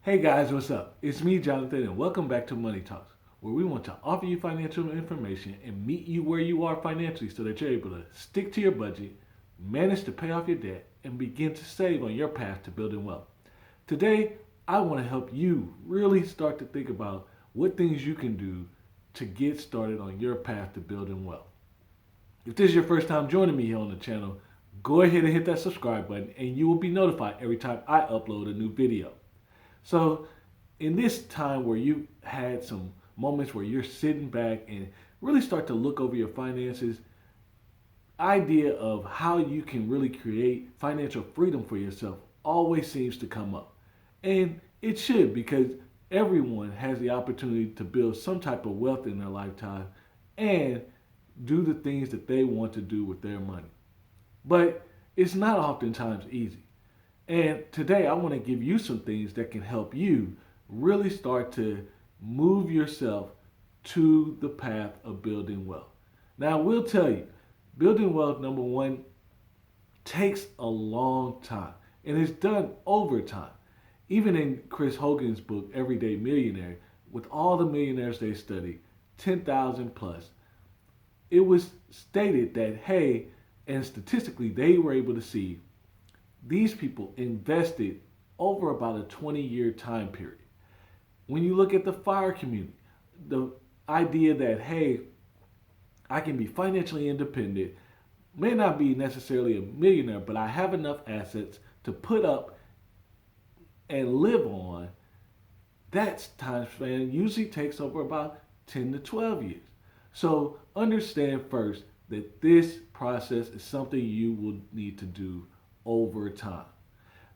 Hey guys, what's up? It's me, Jonathan, and welcome back to Money Talks, where we want to offer you financial information and meet you where you are financially so that you're able to stick to your budget, manage to pay off your debt, and begin to save on your path to building wealth. Today, I want to help you really start to think about what things you can do to get started on your path to building wealth. If this is your first time joining me here on the channel, go ahead and hit that subscribe button and you will be notified every time I upload a new video. So, in this time where you had some moments where you're sitting back and really start to look over your finances, idea of how you can really create financial freedom for yourself always seems to come up. And it should, because everyone has the opportunity to build some type of wealth in their lifetime and do the things that they want to do with their money. But it's not oftentimes easy. And today I want to give you some things that can help you really start to move yourself to the path of building wealth. Now, I will tell you, building wealth, number one, takes a long time and it's done over time. Even in Chris Hogan's book, Everyday Millionaire, with all the millionaires they studied, 10,000 plus, it was stated that, hey, and statistically, they were able to see these people invested over about a 20-year time period. When you look at the fire community, the idea that, hey, I can be financially independent, may not be necessarily a millionaire, but I have enough assets to put up and live on, that time span usually takes over about 10 to 12 years. So understand first that this process is something you will need to do over time.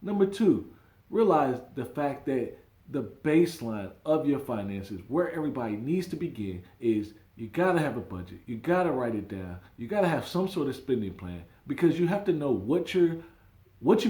Number two, realize the fact that the baseline of your finances, where everybody needs to begin, is you gotta have a budget. You gotta write it down. You gotta have some sort of spending plan because you have to know what you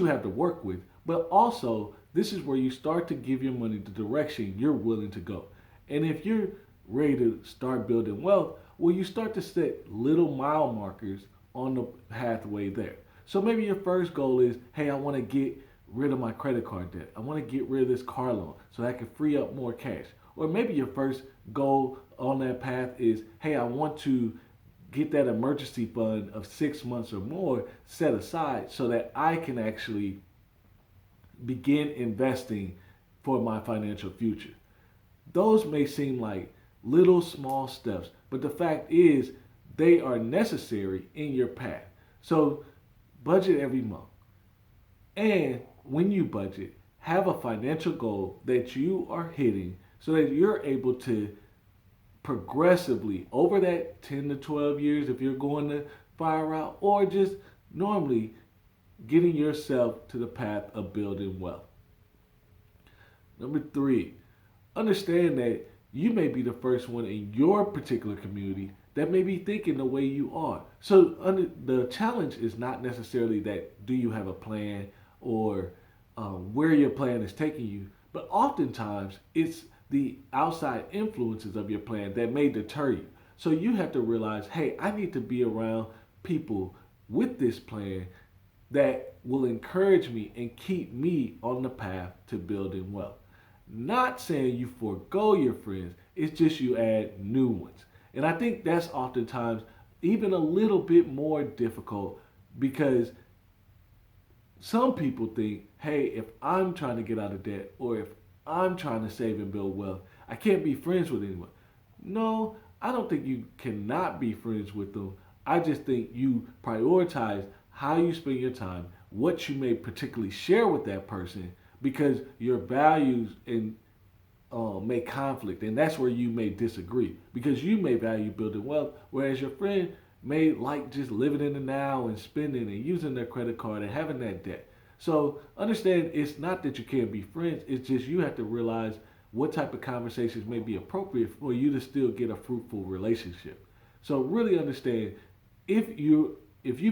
have to work with. But also, this is where you start to give your money the direction you're willing to go. And if you're ready to start building wealth, well, you start to set little mile markers on the pathway there. So maybe your first goal is, hey, I want to get rid of my credit card debt. I want to get rid of this car loan so I can free up more cash. Or maybe your first goal on that path is, hey, I want to get that emergency fund of 6 months or more set aside so that I can actually begin investing for my financial future. Those may seem like little small steps, but the fact is they are necessary in your path. So budget every month. And when you budget, have a financial goal that you are hitting so that you're able to progressively over that 10 to 12 years if you're going the fire route or just normally getting yourself to the path of building wealth. Number three, understand that you may be the first one in your particular community that may be thinking the way you are. So the challenge is not necessarily that do you have a plan or where your plan is taking you, but oftentimes it's the outside influences of your plan that may deter you. So you have to realize, hey, I need to be around people with this plan that will encourage me and keep me on the path to building wealth. Not saying you forego your friends, it's just you add new ones. And I think that's oftentimes even a little bit more difficult because some people think, hey, if I'm trying to get out of debt or if I'm trying to save and build wealth, I can't be friends with anyone. No, I don't think you cannot be friends with them. I just think you prioritize how you spend your time, what you may particularly share with that person, because your values and may conflict, and that's where you may disagree. Because you may value building wealth, whereas your friend may like just living in the now and spending and using their credit card and having that debt. So understand it's not that you can't be friends, it's just you have to realize what type of conversations may be appropriate for you to still get a fruitful relationship. So really understand if you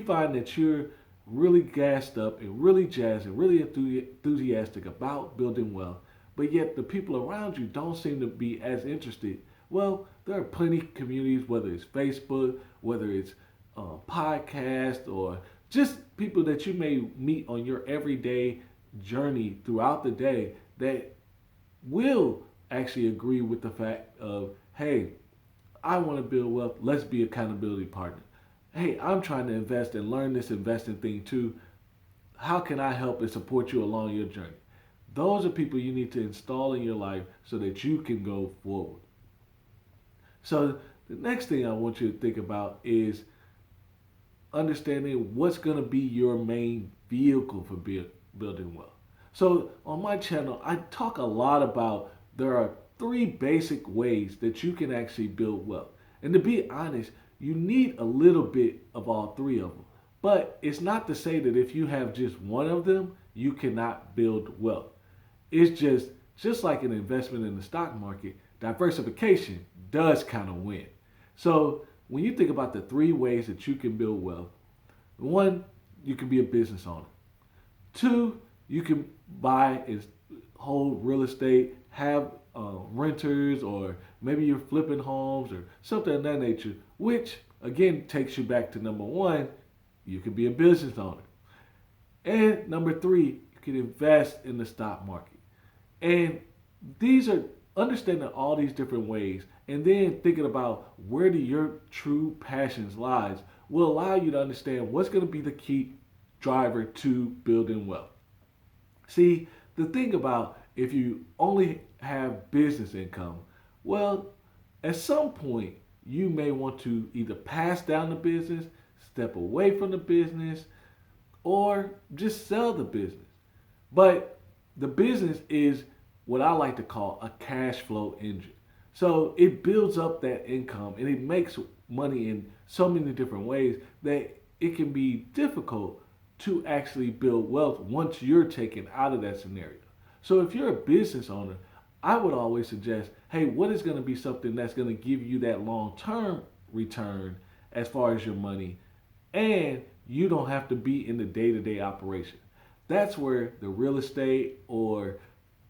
find that you're really gassed up and really jazzed and really enthusiastic about building wealth, but yet the people around you don't seem to be as interested, well, there are plenty of communities, whether it's Facebook, whether it's podcast, or just people that you may meet on your everyday journey throughout the day that will actually agree with the fact of, hey, I want to build wealth. Let's be accountability partners. Hey, I'm trying to invest and learn this investing thing too. How can I help and support you along your journey? Those are people you need to install in your life so that you can go forward. So the next thing I want you to think about is understanding what's going to be your main vehicle for building wealth. So on my channel, I talk a lot about there are three basic ways that you can actually build wealth. And to be honest, you need a little bit of all three of them. But it's not to say that if you have just one of them, you cannot build wealth. It's just like an investment in the stock market, diversification does kind of win. So when you think about the three ways that you can build wealth, one, you can be a business owner. Two, you can buy and hold real estate, have renters, or maybe you're flipping homes or something of that nature, which again takes you back to number one, you can be a business owner. And number three, you can invest in the stock market. And these are understanding all these different ways and then thinking about where do your true passions lies will allow you to understand what's going to be the key driver to building wealth. See, the thing about if you only have business income, well, at some point you may want to either pass down the business, step away from the business, or just sell the business. But the business is what I like to call a cash flow engine. So it builds up that income and it makes money in so many different ways that it can be difficult to actually build wealth once you're taken out of that scenario. So if you're a business owner, I would always suggest, hey, what is going to be something that's going to give you that long-term return as far as your money, and you don't have to be in the day-to-day operation. That's where the real estate or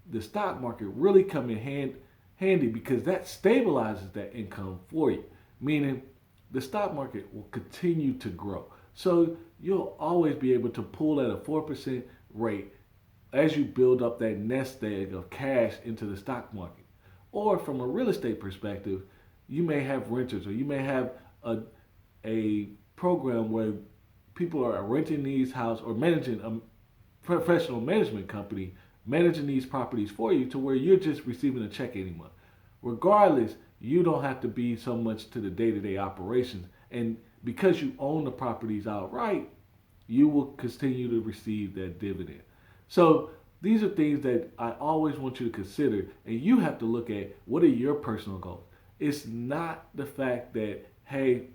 the stock market really come in handy because that stabilizes that income for you, meaning the stock market will continue to grow. So you'll always be able to pull at a 4% rate as you build up that nest egg of cash into the stock market. Or from a real estate perspective, you may have renters or you may have a program where people are renting these houses or managing a professional management company managing these properties for you to where you're just receiving a check any month. Regardless, you don't have to be so much to the day-to-day operations. And because you own the properties outright, you will continue to receive that dividend. So these are things that I always want you to consider, and you have to look at what are your personal goals. It's not the fact that, hey,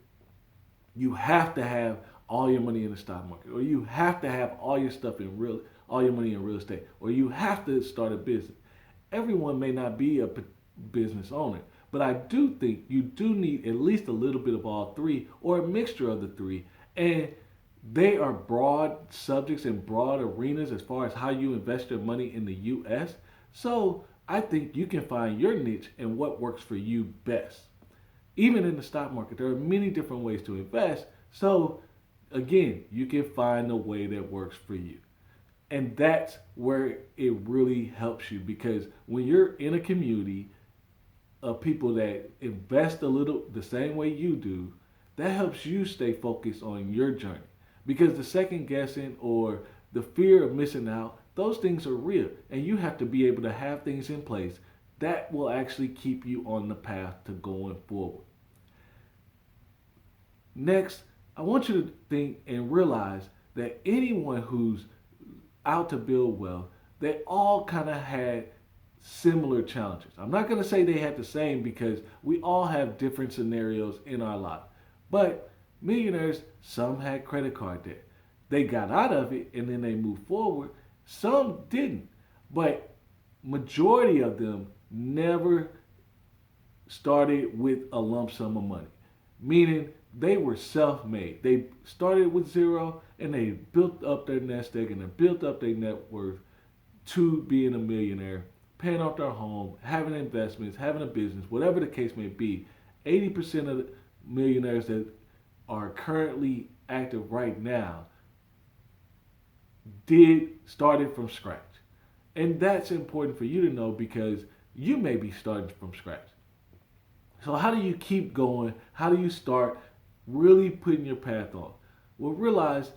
you have to have all your money in the stock market, or you have to have all your stuff in all your money in real estate, or you have to start a business. Everyone may not be a business owner, but I do think you do need at least a little bit of all three, or a mixture of the three, and they are broad subjects and broad arenas as far as how you invest your money in the U.S. So I think you can find your niche and what works for you best. Even in the stock market, there are many different ways to invest. So again, you can find a way that works for you. And that's where it really helps you because when you're in a community of people that invest a little the same way you do, that helps you stay focused on your journey. Because the second guessing or the fear of missing out, those things are real. And you have to be able to have things in place that will actually keep you on the path to going forward. Next, I want you to think and realize that anyone who's out to build wealth, they all kind of had similar challenges. I'm not going to say they had the same because we all have different scenarios in our life. But millionaires, some had credit card debt. They got out of it and then they moved forward. Some didn't. But majority of them never started with a lump sum of money. Meaning they were self-made. They started with zero and they built up their nest egg and they built up their net worth to being a millionaire, paying off their home, having investments, having a business, whatever the case may be. 80% of the millionaires that are currently active right now started from scratch. And that's important for you to know because you may be starting from scratch. So, how do you keep going? How do you start really putting your path on? Well, realize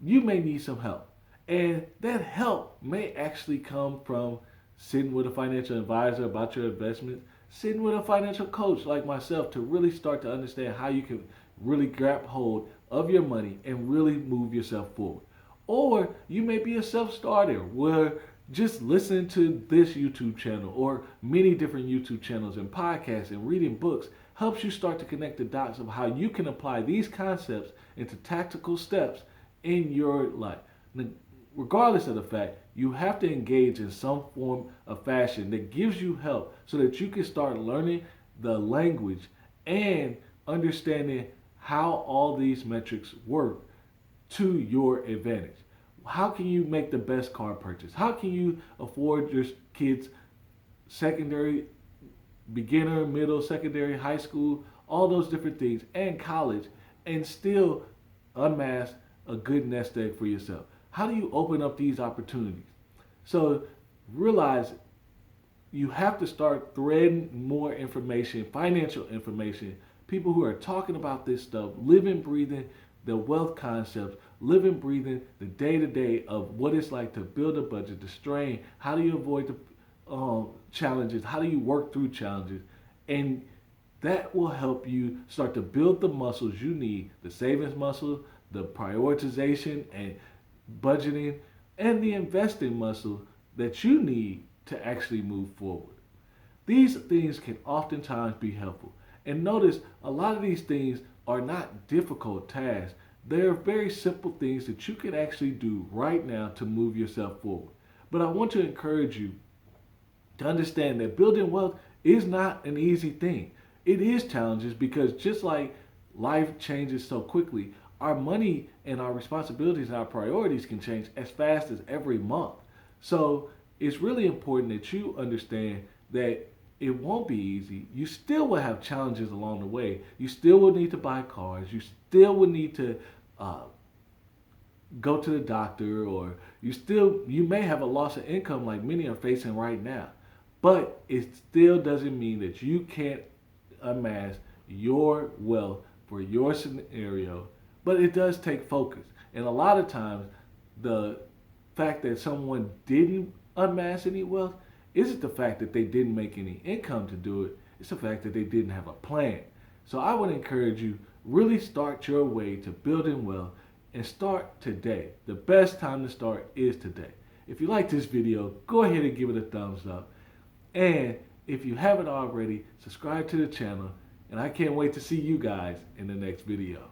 you may need some help. And that help may actually come from sitting with a financial advisor about your investments, sitting with a financial coach like myself to really start to understand how you can really grab hold of your money and really move yourself forward. Or you may be a self starter where just listening to this YouTube channel or many different YouTube channels and podcasts and reading books helps you start to connect the dots of how you can apply these concepts into tactical steps in your life. Now, regardless of the fact, you have to engage in some form of fashion that gives you help so that you can start learning the language and understanding how all these metrics work to your advantage. How can you make the best car purchase? How can you afford your kids secondary, beginner, middle, secondary, high school, all those different things, and college, and still unmask a good nest egg for yourself? How do you open up these opportunities? So realize you have to start threading more information, financial information, people who are talking about this stuff, living, breathing the wealth concepts, living, breathing the day to day of what it's like to build a budget, the strain, how do you avoid the challenges, how do you work through challenges, and that will help you start to build the muscles you need, the savings muscle, the prioritization and budgeting, and the investing muscle that you need to actually move forward. These things can oftentimes be helpful. And notice a lot of these things are not difficult tasks. They're very simple things that you can actually do right now to move yourself forward. But I want to encourage you to understand that building wealth is not an easy thing. It is challenges because just like life changes so quickly, our money and our responsibilities and our priorities can change as fast as every month. So it's really important that you understand that it won't be easy. You still will have challenges along the way. You still will need to buy cars. You still will need to uh, go to the doctor, or you may have a loss of income like many are facing right now. But it still doesn't mean that you can't amass your wealth for your scenario. But it does take focus. And a lot of times, the fact that someone didn't amass any wealth isn't the fact that they didn't make any income to do it. It's the fact that they didn't have a plan. So I would encourage you, really start your way to building wealth and start today. The best time to start is today. If you like this video, go ahead and give it a thumbs up. And if you haven't already, subscribe to the channel. And I can't wait to see you guys in the next video.